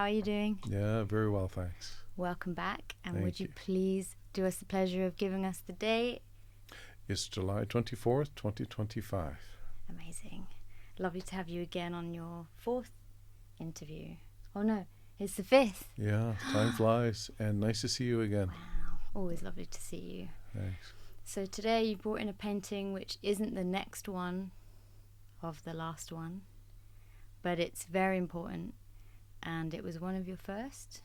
How are you doing? Yeah, very well, thanks. Welcome back. And Thank would you you. please do us the pleasure of giving us the date? It's July 24th, 2025. Amazing. Lovely to have you again on your fourth interview. Oh no, it's the fifth. Yeah, time flies, and nice to see you again. Wow, always lovely to see you. Thanks. So today you brought in a painting which isn't the next one of the last one, but it's very important, and it was one of your first?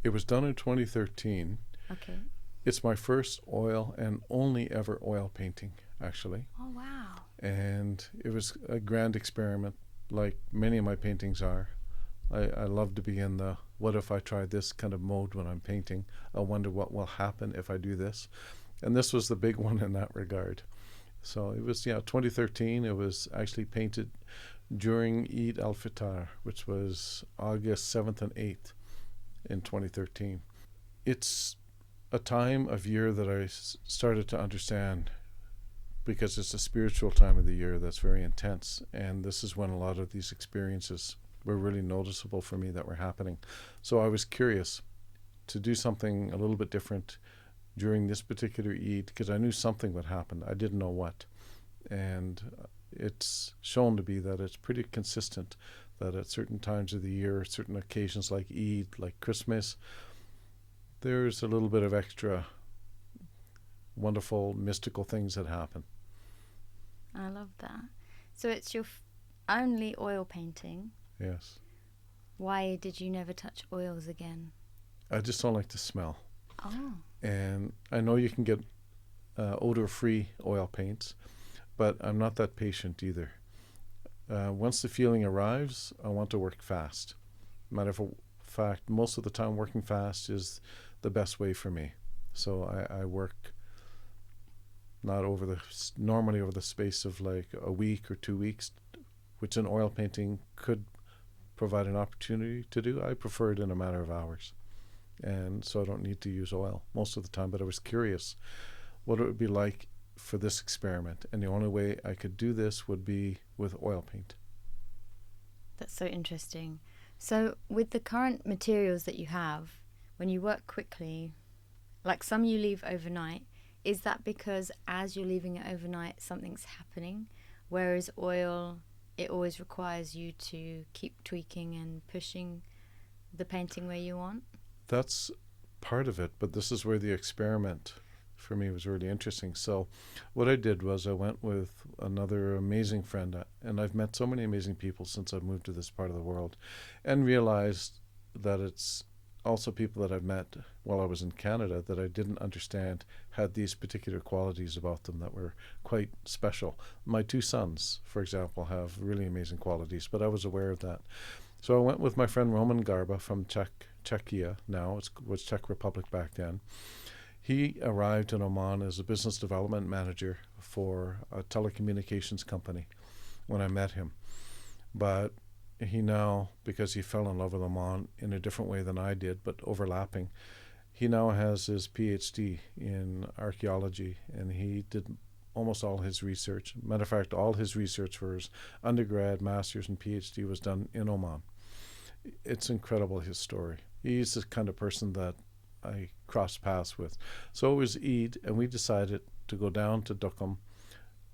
It was done in 2013. Okay. It's my first oil and only ever oil painting, actually. Oh wow. And it was a grand experiment, like many of my paintings are. I love to be in the what if I try this kind of mode when I'm painting. I wonder what will happen if I do this. And this was the big one in that regard. So it was, 2013. It was actually painted during Eid al-Fitr, which was August 7th and 8th in 2013. It's a time of year that I started to understand, because it's a spiritual time of the year that's very intense, and this is when a lot of these experiences were really noticeable for me that were happening. So I was curious to do something a little bit different during this particular Eid, because I knew something would happen. I didn't know what. And it's shown to be that it's pretty consistent, that at certain times of the year, certain occasions like Eid, like Christmas, there's a little bit of extra wonderful, mystical things that happen. I love that. So it's your only oil painting. Yes. Why did you never touch oils again? I just don't like the smell. Oh. And I know you can get odor-free oil paints, but I'm not that patient either. Once the feeling arrives, I want to work fast. Matter of fact, most of the time working fast is the best way for me. So I work not normally over the space of like a week or 2 weeks, which an oil painting could provide an opportunity to do. I prefer it in a matter of hours. And so I don't need to use oil most of the time, but I was curious what it would be like for this experiment. And the only way I could do this would be with oil paint. That's so interesting. So with the current materials that you have, when you work quickly, like some you leave overnight, is that because as you're leaving it overnight, something's happening? Whereas oil, it always requires you to keep tweaking and pushing the painting where you want? That's part of it, but this is where the experiment for me was really interesting. So what I did was I went with another amazing friend, and I've met so many amazing people since I've moved to this part of the world, and realized that it's also people that I've met while I was in Canada that I didn't understand had these particular qualities about them that were quite special. My two sons, for example, have really amazing qualities, but I was aware of that. So I went with my friend Roman Garba from Czechia now. It was Czech Republic back then. He arrived in Oman as a business development manager for a telecommunications company when I met him. But he now, because he fell in love with Oman in a different way than I did, but overlapping, he now has his PhD in archaeology, and he did almost all his research. Matter of fact, all his research for his undergrad, master's, and PhD was done in Oman. It's incredible, his story. He's the kind of person that I crossed paths with. So it was Eid, and we decided to go down to Duqm,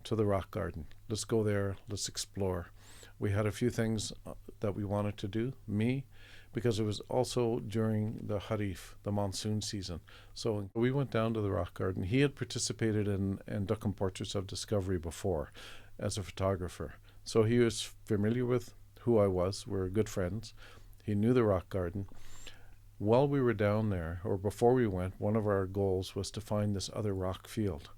to the rock garden. Let's go there, let's explore. We had a few things that we wanted to do, because it was also during the Harif, the monsoon season. So we went down to the rock garden. He had participated in Duqm Portraits of Discovery before as a photographer. So he was familiar with who I was. We were good friends. He knew the rock garden. While we were down there, or before we went, one of our goals was to find this other rock field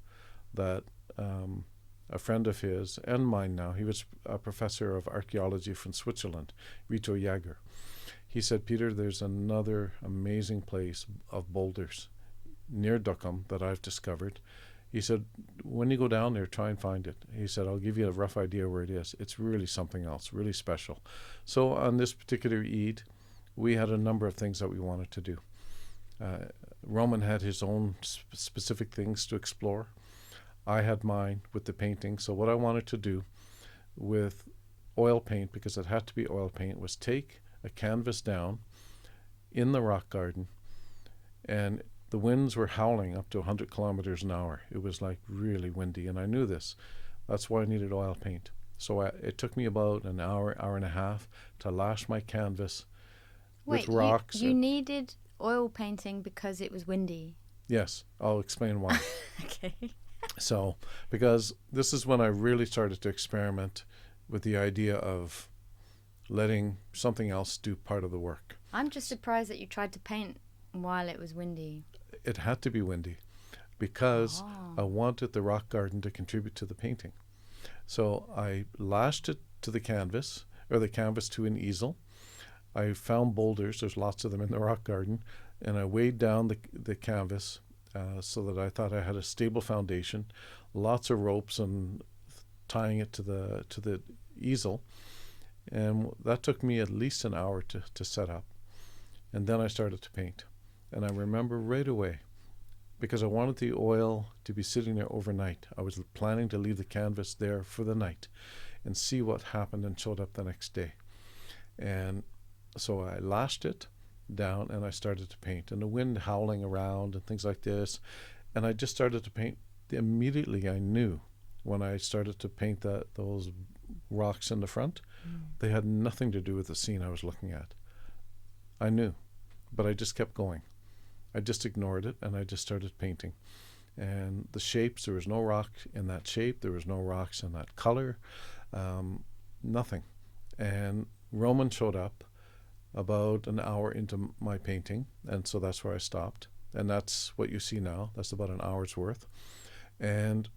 that a friend of his and mine now, he was a professor of archaeology from Switzerland, Rito Jager. He said, Peter, there's another amazing place of boulders near Duqm that I've discovered. He said, when you go down there, try and find it. He said, I'll give you a rough idea where it is. It's really something else, really special. So on this particular Eid, we had a number of things that we wanted to do. Roman had his own specific things to explore. I had mine with the painting. So what I wanted to do with oil paint, because it had to be oil paint, was take a canvas down in the rock garden, and the winds were howling up to 100 kilometers an hour. It was like really windy, and I knew this. That's why I needed oil paint. So it took me about an hour, hour and a half to lash my canvas with Wait, rocks. you needed oil painting because it was windy. Yes, I'll explain why. Okay. So, because this is when I really started to experiment with the idea of letting something else do part of the work. I'm just surprised that you tried to paint while it was windy. It had to be windy because Oh. I wanted the rock garden to contribute to the painting. So I lashed it to the canvas, or the canvas to an easel. I found boulders, there's lots of them in the rock garden, and I weighed down the canvas so that I thought I had a stable foundation, lots of ropes and tying it to the easel. And that took me at least an hour to set up. And then I started to paint. And I remember right away, because I wanted the oil to be sitting there overnight. I was planning to leave the canvas there for the night and see what happened and showed up the next day. And so I lashed it down and I started to paint. And the wind howling around and things like this. And I just started to paint. Immediately I knew when I started to paint those rocks in the front, they had nothing to do with the scene I was looking at. I knew, but I just kept going. I just ignored it and I just started painting. And the shapes, there was no rock in that shape, there was no rocks in that color, nothing. And Roman showed up about an hour into my painting, and so that's where I stopped. And that's what you see now. That's about an hour's worth. And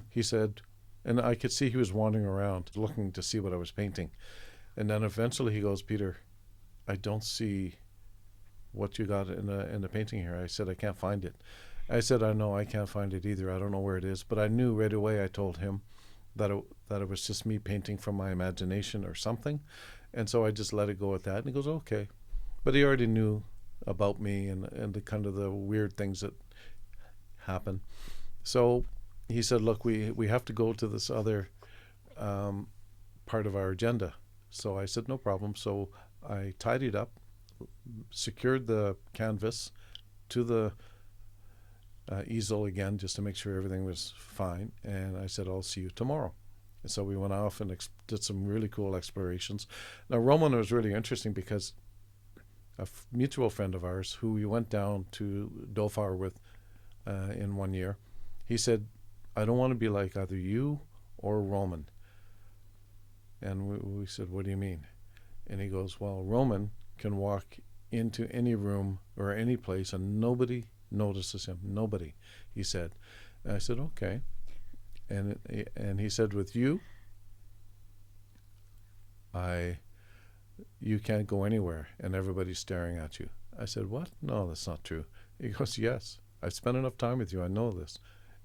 he said, and I could see he was wandering around looking to see what I was painting. And then eventually he goes, Peter, I don't see what you got in the painting here. I said, I can't find it. I said, I know I can't find it either. I don't know where it is. But I knew right away, I told him that it was just me painting from my imagination or something. And so I just let it go at that. And he goes, okay. But he already knew about me and the kind of the weird things that happen. So he said, look, we have to go to this other part of our agenda. So I said, no problem. So I tidied up, secured the canvas to the easel again, just to make sure everything was fine. And I said, I'll see you tomorrow. And so we went off and did some really cool explorations. Now, Roman was really interesting because a mutual friend of ours who we went down to Dhofar with in 1 year, he said, I don't want to be like either you or Roman. And we said, what do you mean? And he goes, well, Roman can walk into any room or any place and nobody notices him. Nobody, he said. And I said, okay. And he said, with you, you can't go anywhere and everybody's staring at you. I said, what? No, that's not true. He goes, yes, I've spent enough time with you. I know this.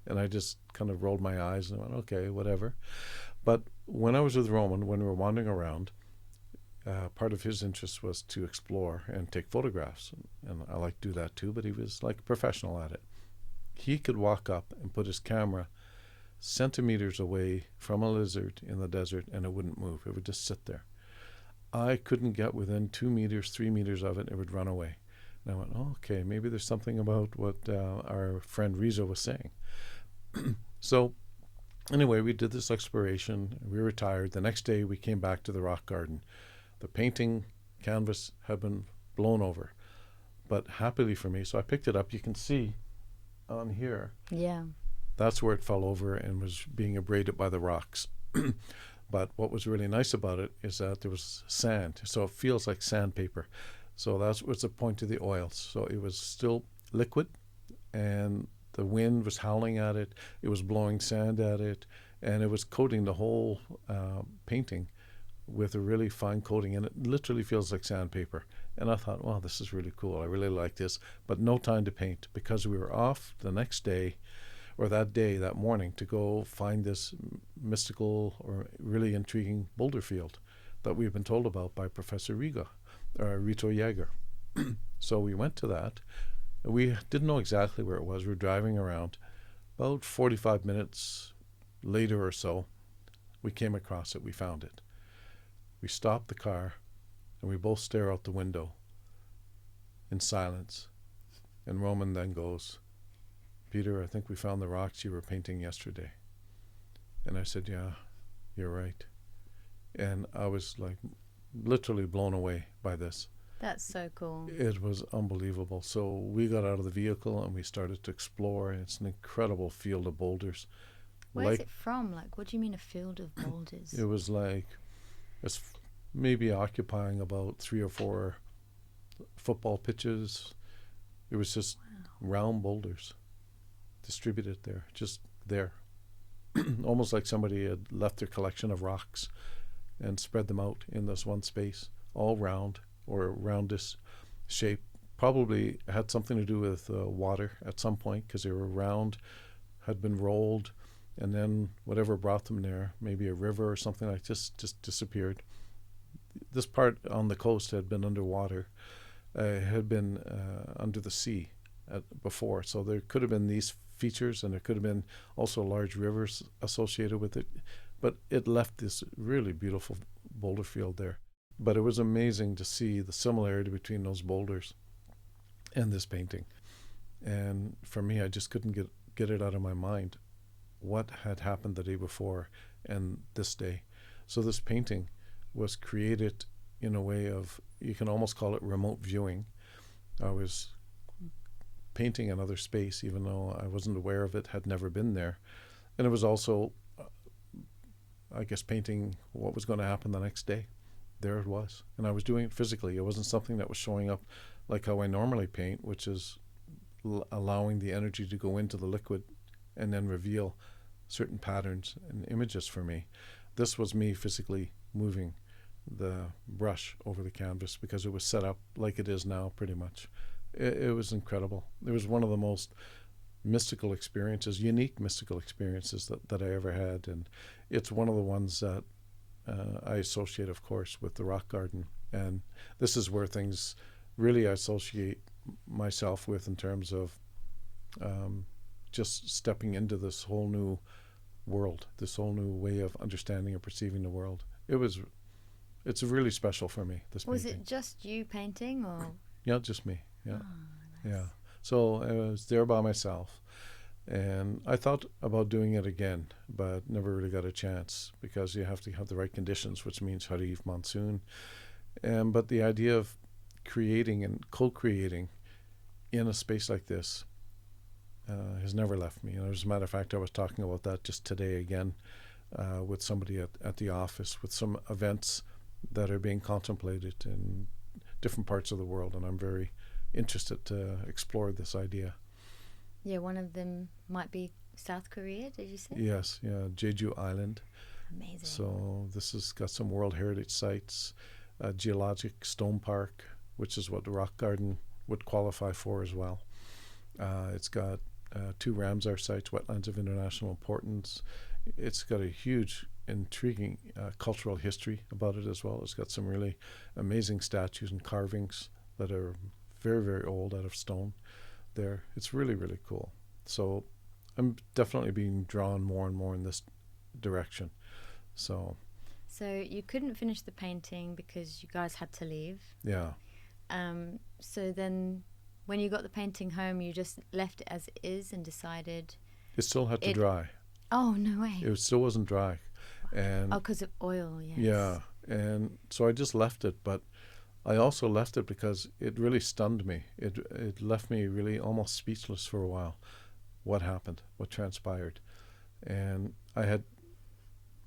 And I just kind of rolled my eyes and went, okay, whatever. But when I was with Roman, when we were wandering around, part of his interest was to explore and take photographs. And I like to do that too, but he was like a professional at it. He could walk up and put his camera centimeters away from a lizard in the desert and it wouldn't move. It would just sit there. I couldn't get within 2 meters, 3 meters of it. It would run away. And I went, oh, okay, maybe there's something about what our friend Riza was saying. So anyway, we did this exploration. We retired. The next day we came back to the rock garden. The painting canvas had been blown over, but happily for me, so I picked it up. You can see on here. Yeah. That's where it fell over and was being abraded by the rocks. But what was really nice about it is that there was sand, so it feels like sandpaper. So that was the point of the oils. So it was still liquid, and the wind was howling at it. It was blowing sand at it, and it was coating the whole painting with a really fine coating, and it literally feels like sandpaper. And I thought, wow, this is really cool. I really like this. But no time to paint because we were off the next day, or that morning, to go find this mystical or really intriguing boulder field that we've been told about by Professor Rito Jaeger. So we went to that. We didn't know exactly where it was. We were driving around. About 45 minutes later or so, we came across it. We found it. We stopped the car. and we both stare out the window in silence. And Roman then goes, "Peter, I think we found the rocks you were painting yesterday." And I said, "Yeah, you're right." And I was like literally blown away by this. That's so cool. It was unbelievable. So we got out of the vehicle and we started to explore. It's an incredible field of boulders. Where's it from? Like, what do you mean a field of boulders? It was like it's maybe occupying about 3 or 4 football pitches. It was just round boulders distributed there, just there. Almost like somebody had left their collection of rocks and spread them out in this one space, all round or roundish shape. Probably had something to do with water at some point, because they were round, had been rolled, and then whatever brought them there, maybe a river or something like this, just disappeared. This part on the coast had been underwater, had been under the sea before, so there could have been these features, and there could have been also large rivers associated with it, but it left this really beautiful boulder field there. But it was amazing to see the similarity between those boulders and this painting. And for me, I just couldn't get it out of my mind what had happened the day before and this day. So this painting was created in a way of, you can almost call it remote viewing. I was painting another space, even though I wasn't aware of it, had never been there. And it was also, I guess, painting what was going to happen the next day. There it was. And I was doing it physically. It wasn't something that was showing up like how I normally paint, which is allowing the energy to go into the liquid and then reveal certain patterns and images for me. This was me physically moving the brush over the canvas, because it was set up like it is now, pretty much. It was incredible. It was one of the most mystical experiences, unique mystical experiences that I ever had. And it's one of the ones that I associate, of course, with the rock garden. And this is where things really I associate myself with, in terms of just stepping into this whole new world, this whole new way of understanding and perceiving the world. It's really special for me, this Was painting. it just you painting, or? Yeah, just me. Yeah. Oh, nice. Yeah. So I was there by myself, and I thought about doing it again, but never really got a chance, because you have to have the right conditions, which means Harif monsoon. But the idea of creating and co-creating in a space like this has never left me. And as a matter of fact, I was talking about that just today again with somebody at the office, with some events that are being contemplated in different parts of the world, and I'm very interested to explore this idea. Yeah, one of them might be South Korea, did you say? Yes, yeah, Jeju Island. Amazing. So this has got some World Heritage sites, a geologic stone park, which is what the rock garden would qualify for as well. It's got 2 Ramsar sites, wetlands of international importance. It's got a huge, intriguing cultural history about it as well. It's got some really amazing statues and carvings that are very, very old, out of stone there. It's really, really cool. So I'm definitely being drawn more and more in this direction. So you couldn't finish the painting because you guys had to leave. yeah. So then when you got the painting home, you just left it as it is and decided... It still had to dry. Oh, no way. It still wasn't dry. And because of oil, yes. yeah. And so I just left it, but I also left it because it really stunned me. It left me really almost speechless for a while. What happened? What transpired? And I had,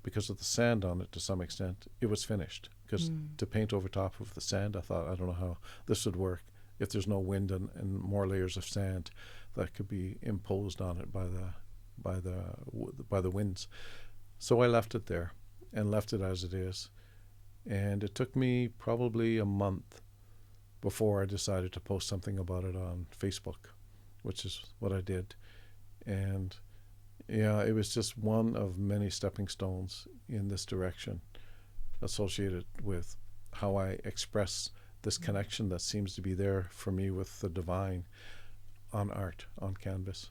because of the sand on it to some extent, it was finished. Because to paint over top of the sand, I thought, I don't know how this would work if there's no wind and more layers of sand that could be imposed on it by the winds. So I left it there and left it as it is. And it took me probably a month before I decided to post something about it on Facebook, which is what I did. And yeah, it was just one of many stepping stones in this direction associated with how I express this connection that seems to be there for me with the divine on art, on canvas.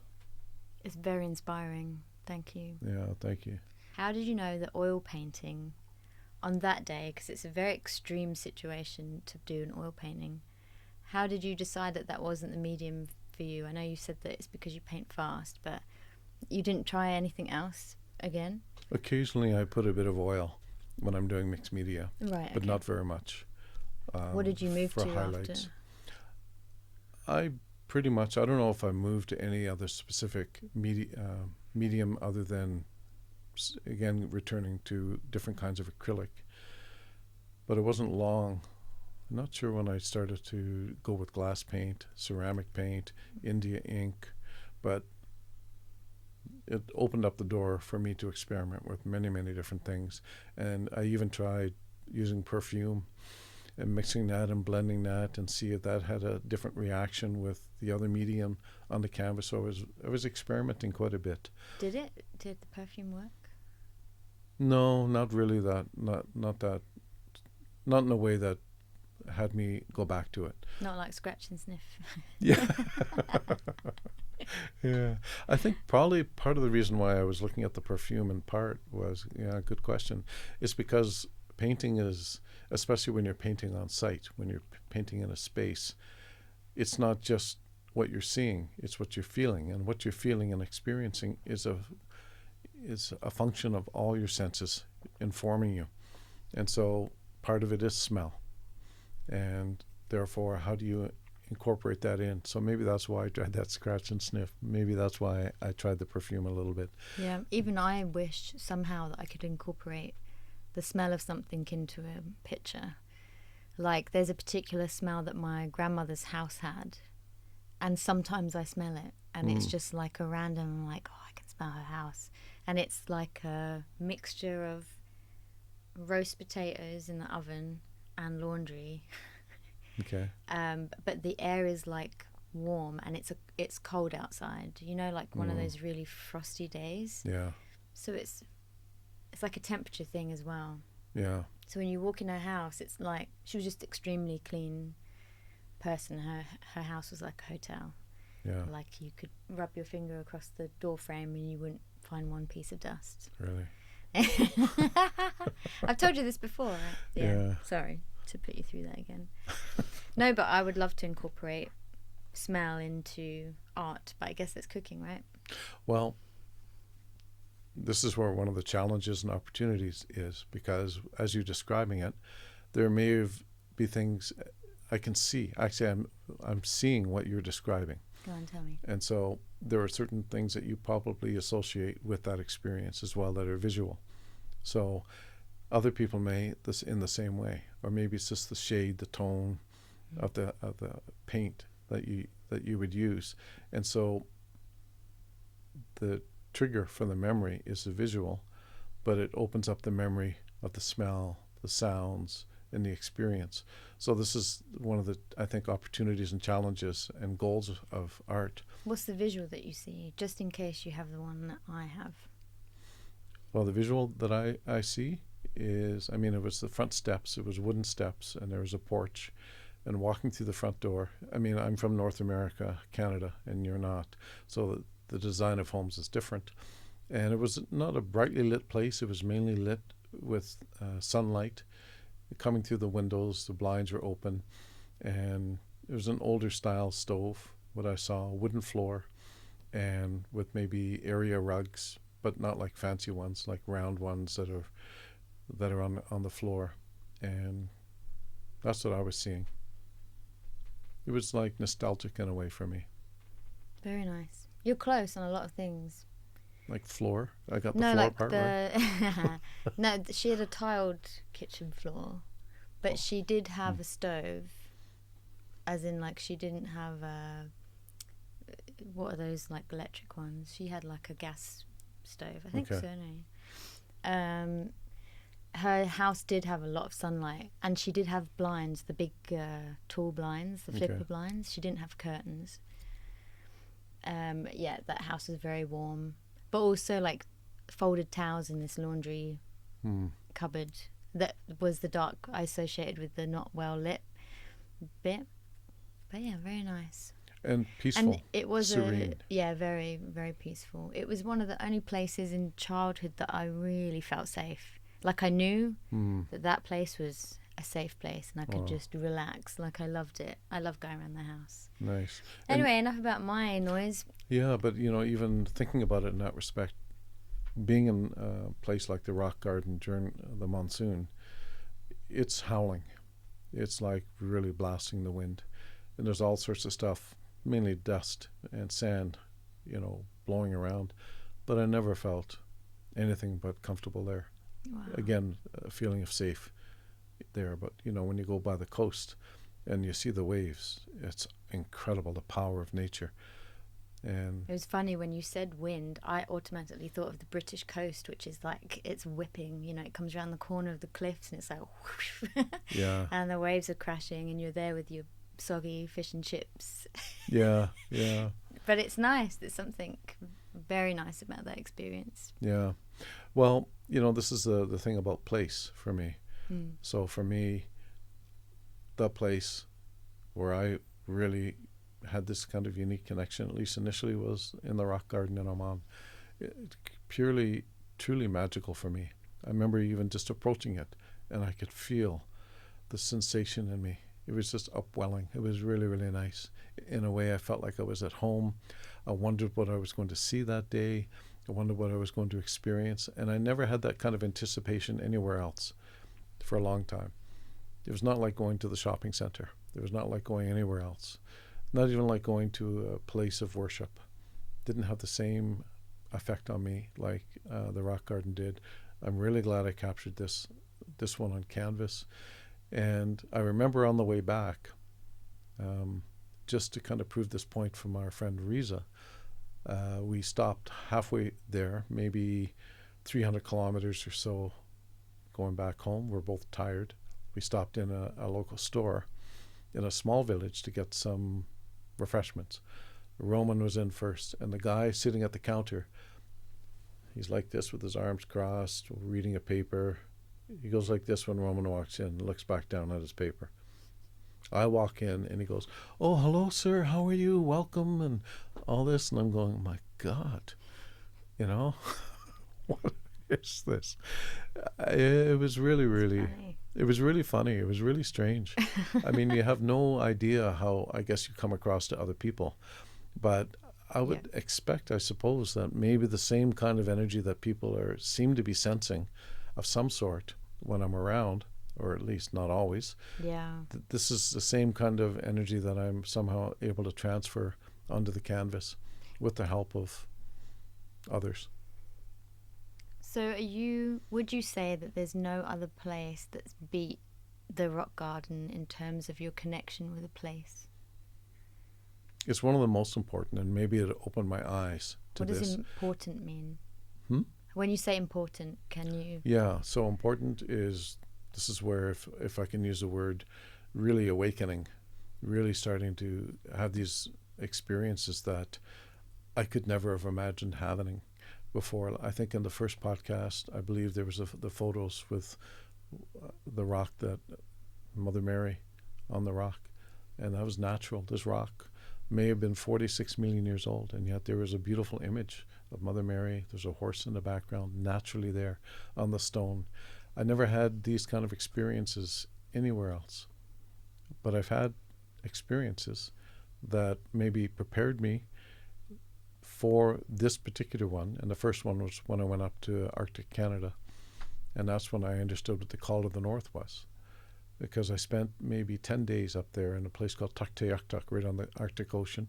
It's very inspiring. Thank you. Yeah, thank you. How did you know that oil painting on that day, because it's a very extreme situation to do an oil painting, how did you decide that that wasn't the medium for you? I know you said that it's because you paint fast, but you didn't try anything else again? Occasionally I put a bit of oil when I'm doing mixed media, Right, but okay. not very much. What did you move For to highlights. after? I pretty much, I don't know if I moved to any other specific medium other than, again, returning to different kinds of acrylic. But it wasn't long. I'm not sure when I started to go with glass paint, ceramic paint, India ink, but it opened up the door for me to experiment with many, many different things. And I even tried using perfume and mixing that and blending that and see if that had a different reaction with the other medium on the canvas. So I was experimenting quite a bit. Did it? Did the perfume work? No, not really that, not that, not in a way that had me go back to it. Not like scratch and sniff. Yeah. Yeah. I think probably part of the reason why I was looking at the perfume in part was, yeah, good question, is because painting is, especially when you're painting on site, when you're painting in a space, it's not just what you're seeing, it's what you're feeling. And what you're feeling and experiencing is a function of all your senses informing you. And so part of it is smell. And therefore, how do you incorporate that in? So maybe that's why I tried that scratch and sniff. Maybe that's why I tried the perfume a little bit. Yeah, even I wish somehow that I could incorporate the smell of something into a picture. Like there's a particular smell that my grandmother's house had, and sometimes I smell it, and it's just like a random, like, oh, I can smell her house. And it's like a mixture of roast potatoes in the oven and laundry. Okay. But the air is like warm, and it's cold outside. You know, like one of those really frosty days. Yeah. So it's like a temperature thing as well. Yeah. So when you walk in her house, it's like she was just extremely clean person. Her house was like a hotel. Yeah. Like you could rub your finger across the door frame and you wouldn't find one piece of dust. Really. I've told you this before, right? Yeah. Sorry to put you through that again. No, but I would love to incorporate smell into art, but I guess it's cooking, right? Well, this is where one of the challenges and opportunities is, because as you're describing it, there may be things I can see. Actually, I'm seeing what you're describing. Go on, tell me. And so there are certain things that you probably associate with that experience as well that are visual. So other people may this in the same way, or maybe it's just the shade, the tone of the paint that you would use. And so the trigger for the memory is the visual, but it opens up the memory of the smell, the sounds, and the experience. So this is one of the, I think, opportunities and challenges and goals of art. What's the visual that you see, just in case you have the one that I have? Well, the visual that I see is, I mean, it was the front steps, it was wooden steps, and there was a porch. And walking through the front door, I mean, I'm from North America, Canada, and you're not. So the design of homes is different. And it was not a brightly lit place. It was mainly lit with sunlight coming through the windows. The blinds were open. And it was an older style stove, what I saw, wooden floor, and with maybe area rugs, but not like fancy ones, like round ones that are on the floor. And that's what I was seeing. It was like nostalgic in a way for me. Very nice. You're close on a lot of things. Like floor? I got the No, floor like part right. No, she had a tiled kitchen floor, but she did have a stove, as in like she didn't have what are those like electric ones? She had like a gas stove. I think Okay. so. No. Her house did have a lot of sunlight, and she did have blinds, the big tall blinds, the flipper blinds. She didn't have curtains. Yeah, that house was very warm, but also like folded towels in this laundry cupboard. That was the dark I associated with the not well lit bit. But yeah, very nice. And peaceful. And it was serene. very, very peaceful. It was one of the only places in childhood that I really felt safe. Like I knew Mm. that place was a safe place and I could Wow. just relax. Like I loved it. I love going around the house. Nice. And Anyway, enough about my noise. yeah, but even thinking about it in that respect, being in a place like the rock garden during the monsoon, it's howling. It's like really blasting the wind. And there's all sorts of stuff, mainly dust and sand, blowing around. But I never felt anything but comfortable there. Wow. Again, a feeling of safe there. But, when you go by the coast and you see the waves, it's incredible, the power of nature. And It was funny when you said wind, I automatically thought of the British coast, which is like it's whipping, it comes around the corner of the cliffs and it's like whoosh, yeah, and the waves are crashing and you're there with your soggy fish and chips. yeah, yeah, But it's nice. There's something very nice about that experience. yeah. Well, this is the thing about place for me. Mm. So for me, the place where I really had this kind of unique connection, at least initially, was in the rock garden in Oman. Purely, truly magical for me. I remember even just approaching it, and I could feel the sensation in me. It was just upwelling. It was really, really nice. In a way, I felt like I was at home. I wondered what I was going to see that day. I wondered what I was going to experience. And I never had that kind of anticipation anywhere else for a long time. It was not like going to the shopping center. It was not like going anywhere else. Not even like going to a place of worship. Didn't have the same effect on me like the rock garden did. I'm really glad I captured this one on canvas. And I remember on the way back, just to kind of prove this point from our friend Riza, we stopped halfway there, maybe 300 kilometers or so going back home. We're both tired. We stopped in a local store in a small village to get some refreshments. Roman was in first, and the guy sitting at the counter, he's like this with his arms crossed, reading a paper. He goes like this when Roman walks in, looks back down at his paper. I walk in, and he goes, "Oh, hello, sir. How are you? Welcome," and all this. And I'm going, my God, what is this? It was really, really, it was really funny. It was really strange. I mean, you have no idea how, I guess, you come across to other people. But I would expect, I suppose, that maybe the same kind of energy that people seem to be sensing of some sort when I'm around, or at least not always. Yeah. This is the same kind of energy that I'm somehow able to transfer onto the canvas with the help of others. So would you say that there's no other place that's beat the rock garden in terms of your connection with a place? It's one of the most important, and maybe it opened my eyes to What this. does important mean? Hmm? When you say important, can you... Yeah, so important is, this is where, if I can use the word, really awakening, really starting to have these experiences that I could never have imagined having before. I think in the first podcast, I believe there was the photos with the rock, that Mother Mary on the rock, and that was natural. This rock may have been 46 million years old, and yet there was a beautiful image of Mother Mary. There's a horse in the background, naturally there on the stone. I never had these kind of experiences anywhere else, but I've had experiences that maybe prepared me for this particular one. And the first one was when I went up to Arctic Canada, and that's when I understood what the Call of the North was, because I spent maybe 10 days up there in a place called Tuktoyaktuk, right on the Arctic Ocean.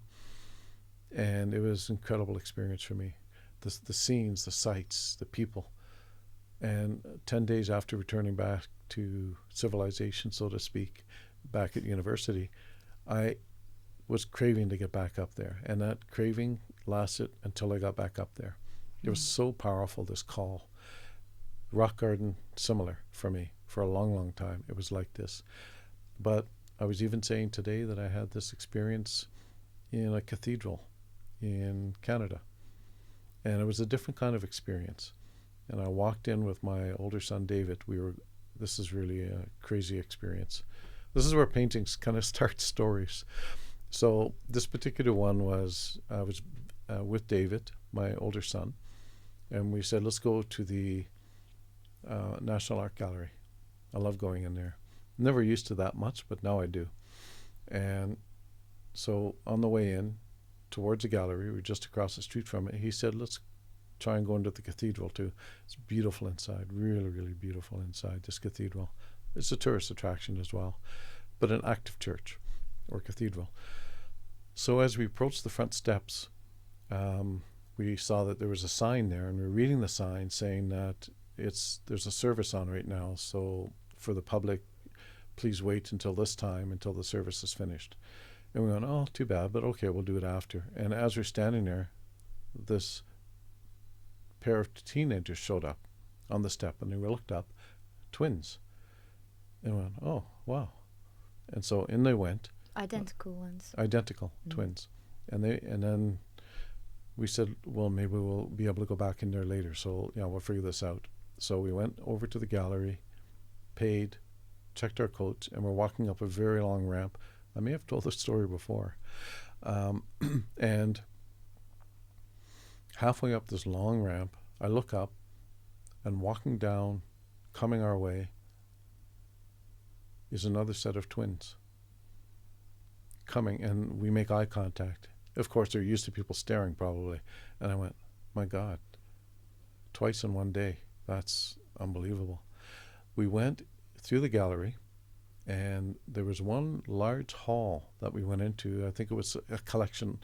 And it was an incredible experience for me. The scenes, the sights, the people. And 10 days after returning back to civilization, so to speak, back at university, I was craving to get back up there. And that craving lasted until I got back up there. It was so powerful, this call. Rock garden, similar for me. For a long, long time, it was like this. But I was even saying today that I had this experience in a cathedral in Canada. And it was a different kind of experience. And I walked in with my older son, David. This is really a crazy experience. This is where paintings kind of start stories. So this particular one was, I was with David, my older son, and we said, let's go to the National Art Gallery. I love going in there. Never used to that much, but now I do. And so on the way in towards the gallery, we're just across the street from it, he said, let's try and go into the cathedral too. It's beautiful inside, really, really beautiful inside this cathedral. It's a tourist attraction as well, but an active church or cathedral. So as we approached the front steps, we saw that there was a sign there, and we were reading the sign saying that there's a service on right now, so for the public, please wait until this time, until the service is finished. And we went, oh, too bad, but okay, we'll do it after. And as we're standing there, this pair of teenagers showed up on the step, and we looked up, twins. And we went, oh, wow. And so in they went. Identical ones. Identical twins. And then we said, well, maybe we'll be able to go back in there later, so we'll figure this out. So we went over to the gallery, paid, checked our coats, and we're walking up a very long ramp. I may have told this story before. And halfway up this long ramp, I look up, and walking down, coming our way, is another set of twins coming, and we make eye contact. Of course, they're used to people staring, probably. And I went, my God, twice in one day. That's unbelievable. We went through the gallery, and there was one large hall that we went into. I think it was a collection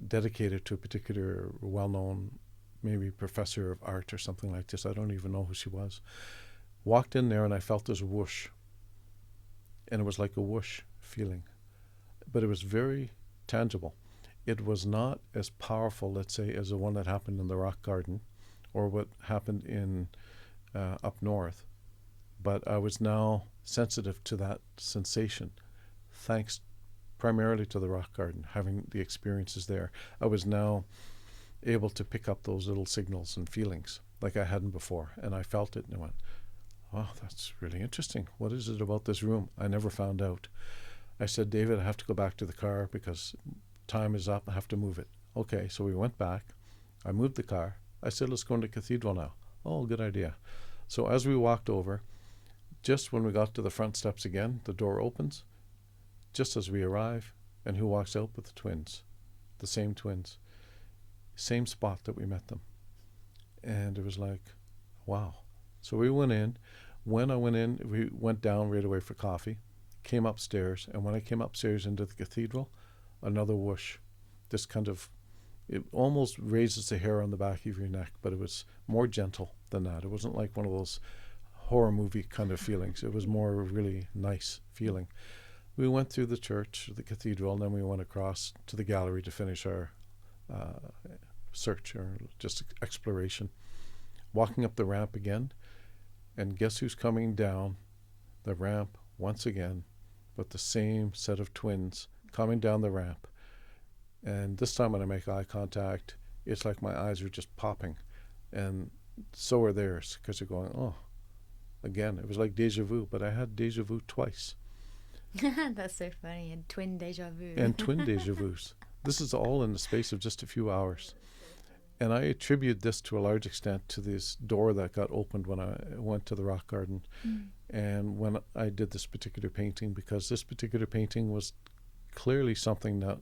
dedicated to a particular well-known, maybe professor of art or something like this. I don't even know who she was. Walked in there, and I felt this whoosh. And it was like a whoosh feeling. But it was very tangible. It was not as powerful, let's say, as the one that happened in the rock garden or what happened in up north. But I was now sensitive to that sensation, thanks primarily to the rock garden, having the experiences there. I was now able to pick up those little signals and feelings like I hadn't before. And I felt it, and I went, wow, that's really interesting. What is it about this room? I never found out. I said, David, I have to go back to the car because time is up. I have to move it. Okay, so we went back. I moved the car. I said, let's go into the cathedral now. Oh, good idea. So as we walked over, just when we got to the front steps again, the door opens, just as we arrive, and who walks out but the twins, the same twins, same spot that we met them. And it was like, wow. So we went in. When I went in, we went down right away for coffee, came upstairs, and when I came upstairs into the cathedral, another whoosh. This kind of, it almost raises the hair on the back of your neck, but it was more gentle than that. It wasn't like one of those horror movie kind of feelings. It was more a really nice feeling. We went through the church, the cathedral, and then we went across to the gallery to finish our search or just exploration. Walking up the ramp again, and guess who's coming down the ramp once again, but the same set of twins coming down the ramp. And this time when I make eye contact, it's like my eyes are just popping. And so are theirs, because they're going, oh, again. It was like deja vu, but I had deja vu twice. That's so funny. And twin deja vu. And twin deja vus. This is all in the space of just a few hours. And I attribute this to a large extent to this door that got opened when I went to the rock garden. And when I did this particular painting, because this particular painting was clearly something that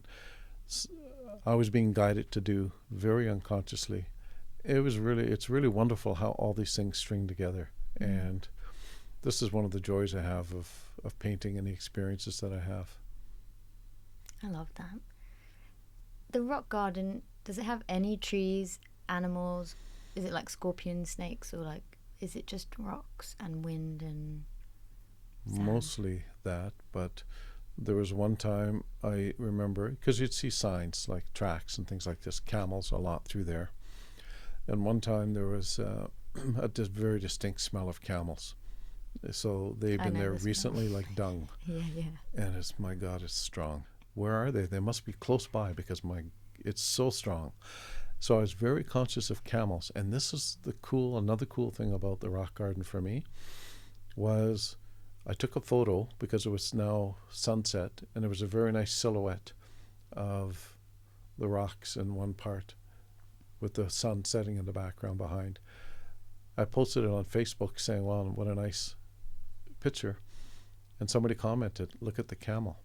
I was being guided to do very unconsciously. It's really wonderful how all these things string together. And this is one of the joys I have of painting and the experiences that I have. I love that. The rock garden, does it have any trees, animals? Is it like scorpions, snakes, or like, is it just rocks and wind and sand? Mostly that, but there was one time I remember, because you'd see signs like tracks and things like this, camels a lot through there. And one time there was a very distinct smell of camels. So they've been there recently, like dung. Yeah. And it's, my God, it's strong. Where are they? They must be close by because it's so strong. So I was very conscious of camels. And this is another cool thing about the rock garden for me was I took a photo because it was now sunset, and there was a very nice silhouette of the rocks in one part with the sun setting in the background behind. I posted it on Facebook saying, wow, what a nice picture. And somebody commented, look at the camel.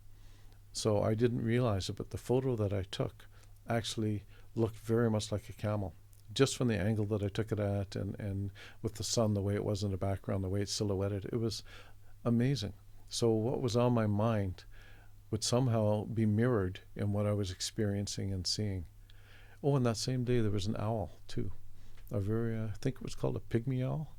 So I didn't realize it, but the photo that I took actually looked very much like a camel, just from the angle that I took it at, and with the sun, the way it was in the background, the way it's silhouetted. It was amazing. So what was on my mind would somehow be mirrored in what I was experiencing and seeing. Oh, and that same day there was an owl too. A very, I think it was called a pygmy owl.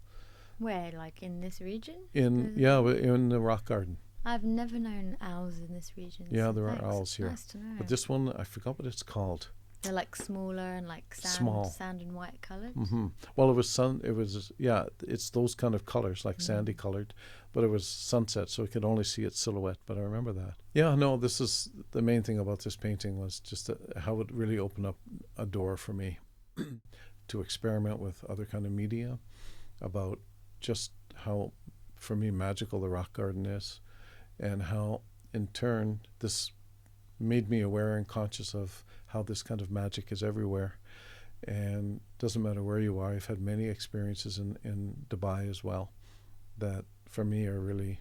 Where, like in this region? In the rock garden. I've never known owls in this region. Yeah, so there thanks. are owls here. Nice to know. But this one, I forgot what it's called. They're like smaller and like Small. sand and white coloured. Well, it was sun. It was it's those kind of colors, like sandy colored, but it was sunset, so I could only see its silhouette. But I remember that. Yeah, no, this is the main thing about this painting was just how it really opened up a door for me to experiment with other kind of media, about just how, for me, magical the rock garden is, and how in turn this made me aware and conscious of how this kind of magic is everywhere. And doesn't matter where you are. I've had many experiences in Dubai as well that for me are really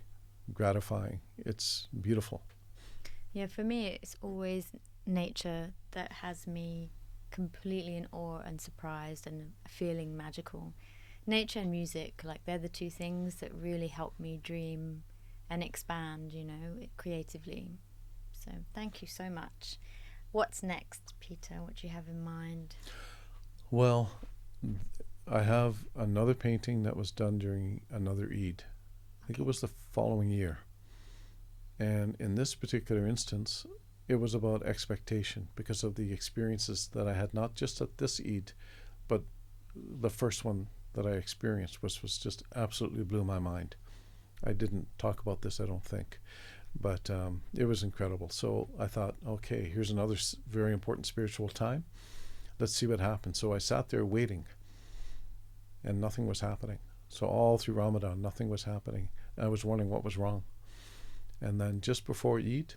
gratifying. It's beautiful. Yeah, for me it's always nature that has me completely in awe and surprised and feeling magical. Nature and music, like they're the two things that really help me dream and expand, creatively. So thank you so much. What's next, Peter? What do you have in mind? Well, I have another painting that was done during another Eid. I think it was the following year. And in this particular instance, it was about expectation because of the experiences that I had, not just at this Eid, but the first one that I experienced, which was just absolutely blew my mind. I didn't talk about this, I don't think, but it was incredible. So I thought, okay, here's another very important spiritual time. Let's see what happens. So I sat there waiting, and nothing was happening. So all through Ramadan, nothing was happening. I was wondering what was wrong. And then just before Eid,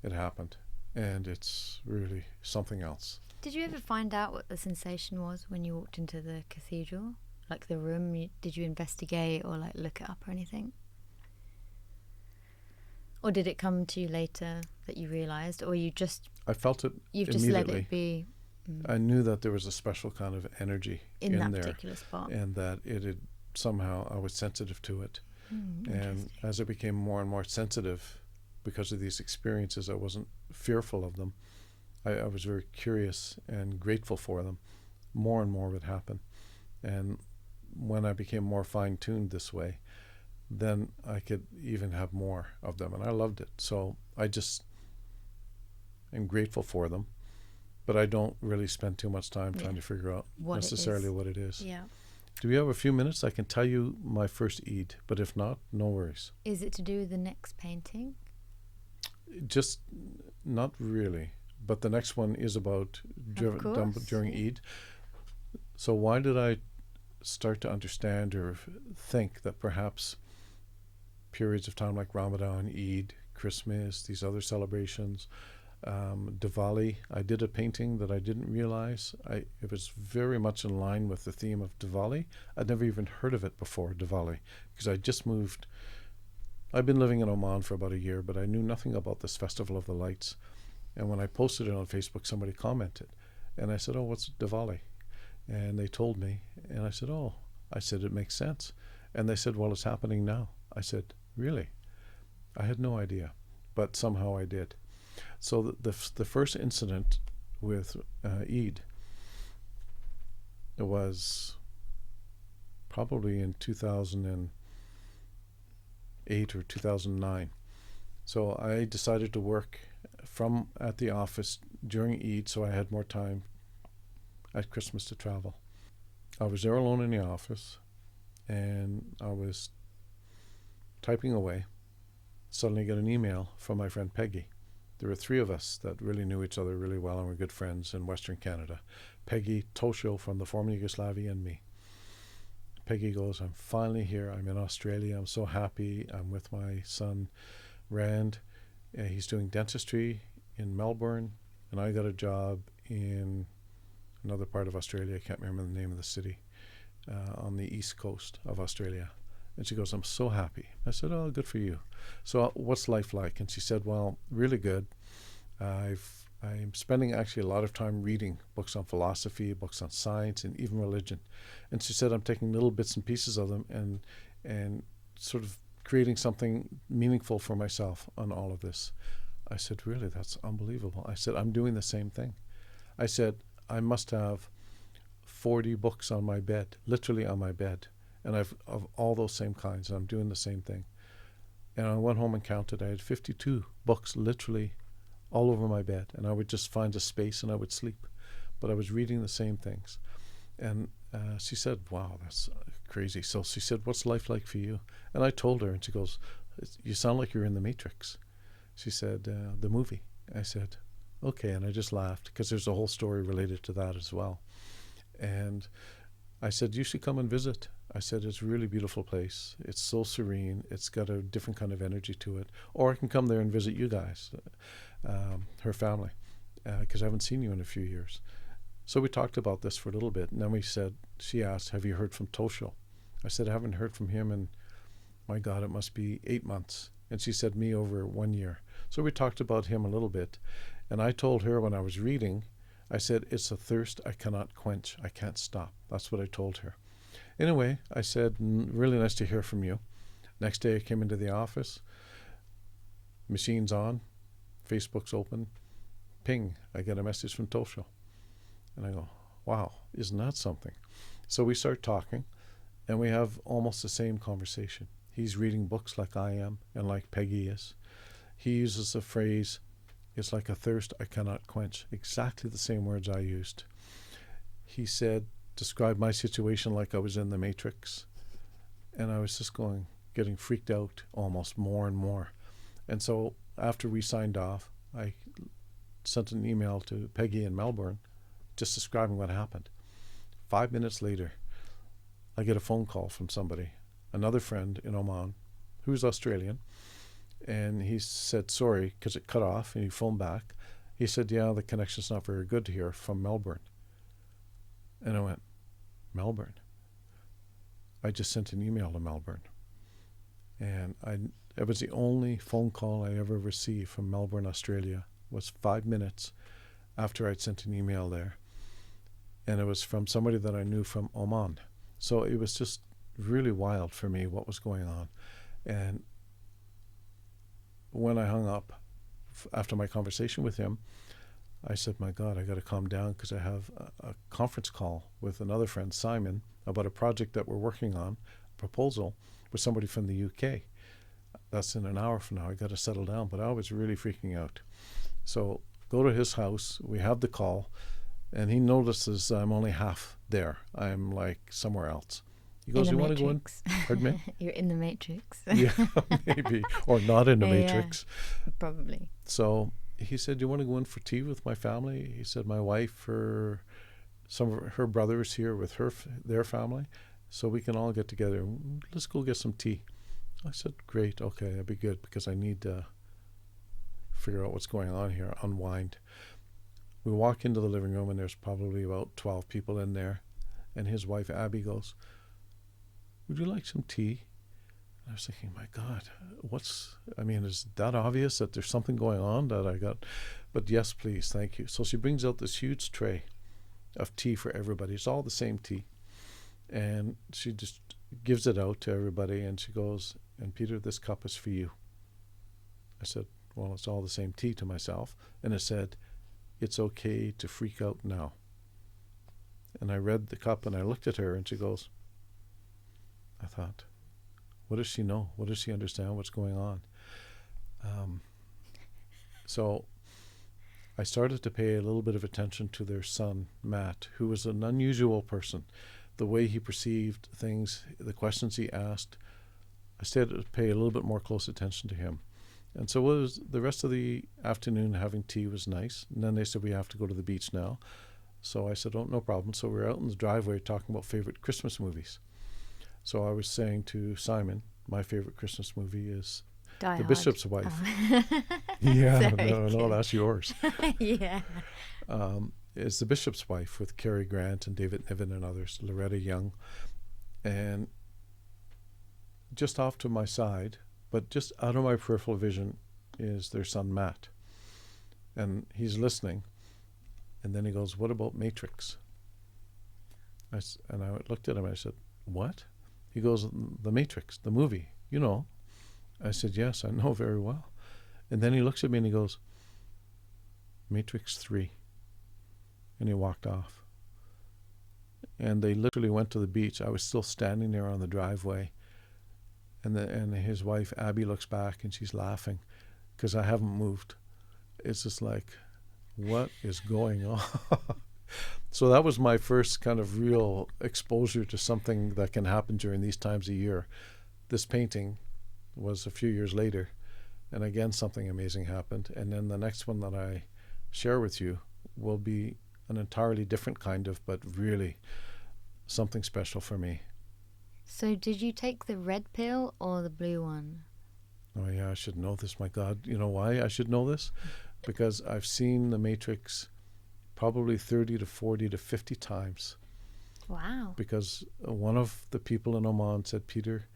it happened. And it's really something else. Did you ever find out what the sensation was when you walked into the cathedral? Like the room, did you investigate or like look it up or anything? Or did it come to you later that you realised, or I felt it you've immediately. just let it be? I knew that there was a special kind of energy in that there, particular spot, and that it had somehow, I was sensitive to it. And as I became more and more sensitive because of these experiences, I wasn't fearful of them. I was very curious and grateful for them. More and more would happen. And when I became more fine-tuned this way, then I could even have more of them. And I loved it. So I just am grateful for them. But I don't really spend too much time trying to figure out necessarily what it is. Yeah. Do we have a few minutes? I can tell you my first Eid, but if not, no worries. Is it to do with the next painting? Just not really. But the next one is about during Eid. So why did I start to understand or think that perhaps periods of time like Ramadan, Eid, Christmas, these other celebrations, Diwali, I did a painting that I didn't realize. It was very much in line with the theme of Diwali. I'd never even heard of it before, Diwali, because I just moved. I've been living in Oman for about a year, but I knew nothing about this Festival of the Lights. And when I posted it on Facebook, somebody commented. And I said, oh, what's Diwali? And they told me. And I said, oh. I said, it makes sense. And they said, well, it's happening now. I said, really? I had no idea. But somehow I did. So the first incident with Eid, it was probably in 2008 or 2009. So I decided to work at the office during Eid, so I had more time at Christmas to travel. I was there alone in the office, and I was typing away. Suddenly got an email from my friend Peggy. There were three of us that really knew each other really well and were good friends in Western Canada. Peggy, Toshio from the former Yugoslavia, and me. Peggy goes, I'm finally here. I'm in Australia. I'm so happy. I'm with my son, Rand. He's doing dentistry in Melbourne, and I got a job in another part of Australia. I can't remember the name of the city. on the east coast of Australia. And she goes, I'm so happy. I said, oh, good for you. So what's life like? And she said, well, really good. I'm spending actually a lot of time reading books on philosophy, books on science, and even religion. And she said, I'm taking little bits and pieces of them and sort of creating something meaningful for myself on all of this. I said, really, that's unbelievable. I said, I'm doing the same thing. I said, I must have 40 books on my bed, literally on my bed. And I've of all those same kinds, and I'm doing the same thing. And I went home and counted. I had 52 books literally all over my bed. And I would just find a space and I would sleep. But I was reading the same things. And she said, wow, that's crazy. So she said, what's life like for you? And I told her, and she goes, you sound like you're in the Matrix. She said, the movie. I said, okay. And I just laughed because there's a whole story related to that as well. And I said, you should come and visit. I said, it's a really beautiful place. It's so serene. It's got a different kind of energy to it. Or I can come there and visit you guys, her family, because I haven't seen you in a few years. So we talked about this for a little bit. And then she asked, have you heard from Tosho? I said, I haven't heard from him in, my God, it must be 8 months. And she said, me over 1 year. So we talked about him a little bit. And I told her when I was reading, I said, it's a thirst I cannot quench. I can't stop. That's what I told her. Anyway, I said, really nice to hear from you. Next day I came into the office. Machine's on. Facebook's open. Ping, I get a message from Tosho. And I go, wow, isn't that something? So we start talking, and we have almost the same conversation. He's reading books like I am and like Peggy is. He uses the phrase, it's like a thirst I cannot quench. Exactly the same words I used. He said, describe my situation like I was in the Matrix. And I was just getting freaked out almost more and more. And so after we signed off, I sent an email to Peggy in Melbourne just describing what happened. 5 minutes later, I get a phone call from somebody, another friend in Oman, who's Australian. And he said, sorry, because it cut off, and he phoned back. He said, yeah, the connection's not very good here from Melbourne. And I went, Melbourne? I just sent an email to Melbourne. And it was the only phone call I ever received from Melbourne, Australia, was 5 minutes after I'd sent an email there. And it was from somebody that I knew from Oman. So it was just really wild for me what was going on. And when I hung up after my conversation with him, I said, my God, I got to calm down because I have a conference call with another friend, Simon, about a project that we're working on, a proposal with somebody from the UK. That's in an hour from now. I got to settle down. But I was really freaking out. So go to his house. We have the call. And he notices I'm only half there. I'm like somewhere else. He goes, you want to go in? Pardon me? You're in the Matrix. Yeah, maybe. Or not in the Matrix. Yeah, probably. So he said, you want to go in for tea with my family? He said, my wife, some of her brothers here with their family, so we can all get together. Let's go get some tea. I said, great, okay, that'd be good because I need to figure out what's going on here, unwind. We walk into the living room and there's probably about 12 people in there. And his wife, Abby, goes, would you like some tea? And I was thinking, my God, is that obvious that there's something going on that I got? But yes, please, thank you. So she brings out this huge tray of tea for everybody. It's all the same tea. And she just gives it out to everybody. And she goes, and Peter, this cup is for you. I said, well, it's all the same tea to myself. And it said, it's okay to freak out now. And I read the cup and I looked at her and she goes, I thought, what does she know? What does she understand? What's going on? So I started to pay a little bit of attention to their son, Matt, who was an unusual person. The way he perceived things, the questions he asked, I started to pay a little bit more close attention to him. And so the rest of the afternoon having tea was nice. And then they said, we have to go to the beach now. So I said, oh, no problem. So we're out in the driveway talking about favorite Christmas movies. So I was saying to Simon, my favorite Christmas movie is Die The Hard. Bishop's Wife. Oh. Yeah, Sorry, no, that's yours. Yeah. is the bishop's wife with Cary Grant and David Niven and others, Loretta Young. And just off to my side, but just out of my peripheral vision, is their son Matt. And he's listening. And then he goes, "What about Matrix?" And I looked at him and I said, "What?" He goes, "The Matrix, the movie, you know." I said, "Yes, I know very well." And then he looks at me and he goes, "Matrix 3. And he walked off. And they literally went to the beach. I was still standing there on the driveway. And his wife, Abby, looks back and she's laughing because I haven't moved. It's just like, what is going on? So that was my first kind of real exposure to something that can happen during these times of year. This painting was a few years later, and again something amazing happened. And then the next one that I share with you will be an entirely different kind of, but really something special for me. So did you take the red pill or the blue one? Oh yeah, I should know this. My God, you know why I should know this? Because I've seen The Matrix probably 30 to 40 to 50 times. Wow. Because one of the people in Oman said, "Peter,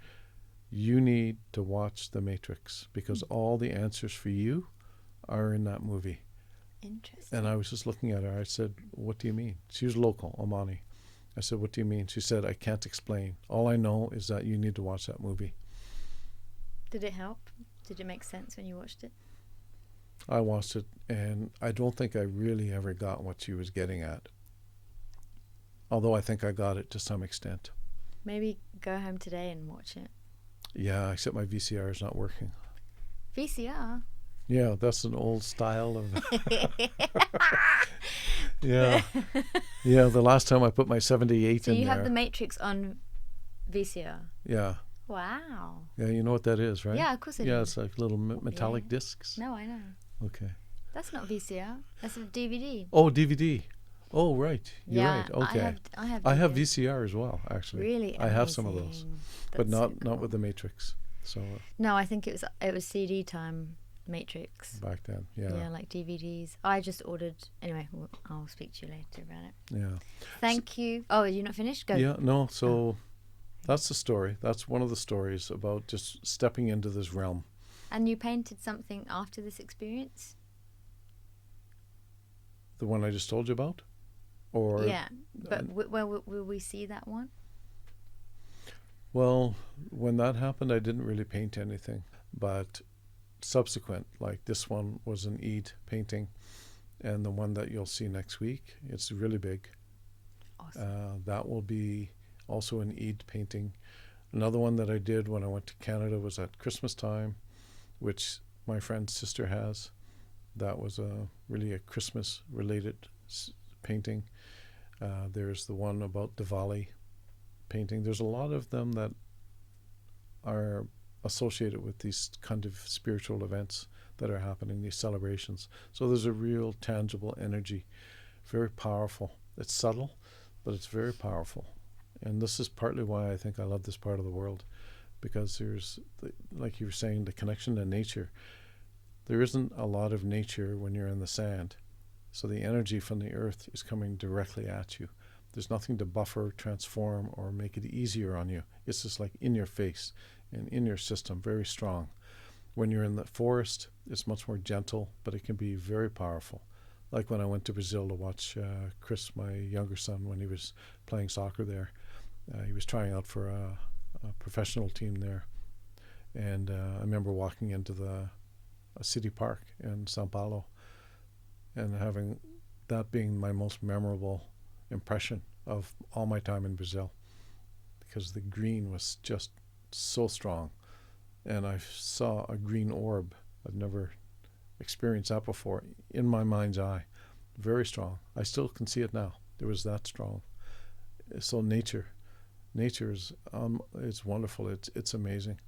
you need to watch The Matrix because all the answers for you are in that movie." Interesting. And I was just looking at her. I said, "What do you mean?" She was local, Omani. I said, "What do you mean?" She said, "I can't explain. All I know is that you need to watch that movie." Did it help? Did it make sense when you watched it? I watched it, and I don't think I really ever got what she was getting at. Although I think I got it to some extent. Maybe go home today and watch it. Yeah, except my VCR is not working. VCR? Yeah, that's an old style of... Yeah. Yeah, the last time I put my 78 So in you there. have The Matrix on VCR? Yeah. Wow. Yeah, you know what that is, right? Yeah, of course I do. Yeah, it's like little metallic discs. No, I know. Okay. That's not VCR. That's a DVD. Oh, DVD. Oh, right. You're Yeah, right. Okay. I have VCR as well, actually. Really I have some of those, amazing. but That's not so not cool. with The Matrix. So No, I think it was CD time, Matrix. back then, Yeah, like DVDs. I just ordered. Anyway, I'll speak to you later about it. yeah. Thank you. Oh, you're not finished? Go. Yeah, no. So that's the story. That's one of the stories about just stepping into this realm. And you painted something after this experience? The one I just told you about, or Yeah, but will we see that one? well, when that happened, I didn't really paint anything, but subsequent, like this one was an Eid painting, and the one that you'll see next week, it's really big. Awesome. That will be also an Eid painting. Another one that I did when I went to Canada was at Christmas time, which my friend's sister has. That was really a Christmas-related painting. There's the one about Diwali painting. There's a lot of them that are associated with these kind of spiritual events that are happening, these celebrations. So there's a real tangible energy, very powerful. It's subtle, but it's very powerful. And this is partly why I think I love this part of the world, because there's, like you were saying, the connection to nature. There isn't a lot of nature when you're in the sand. So the energy from the earth is coming directly at you. There's nothing to buffer, transform, or make it easier on you. It's just like in your face and in your system, very strong. When you're in the forest, it's much more gentle, but it can be very powerful. Like when I went to Brazil to watch Chris, my younger son, when he was playing soccer there. He was trying out for a professional team there. And I remember walking into a city park in Sao Paulo and having that being my most memorable impression of all my time in Brazil, because the green was just so strong, and I saw a green orb. I've never experienced that before in my mind's eye. Very strong. I still can see it now. It was that strong. So nature is it's wonderful. It's amazing,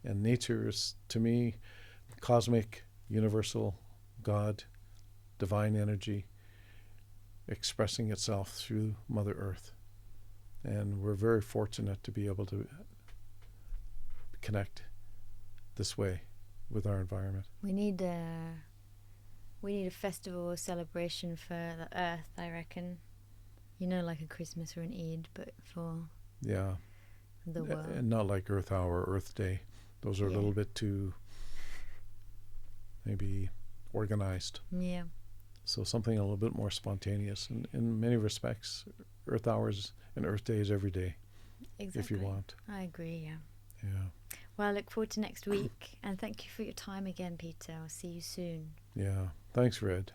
and nature is, to me, cosmic, universal, God, divine energy expressing itself through Mother Earth. And we're very fortunate to be able to connect this way with our environment. We need We need a festival or celebration for the earth, I reckon. You know, like a Christmas or an Eid, but for Yeah. the world. And not like Earth Hour, Earth Day. Those are a Yeah. little bit too maybe organized. Yeah. So something a little bit more spontaneous. And in many respects, Earth Hours and Earth Day is every day, Exactly. if you want. I agree, yeah. Yeah. Well, I look forward to next week. And thank you for your time again, Peter. I'll see you soon. Yeah. Thanks, Red.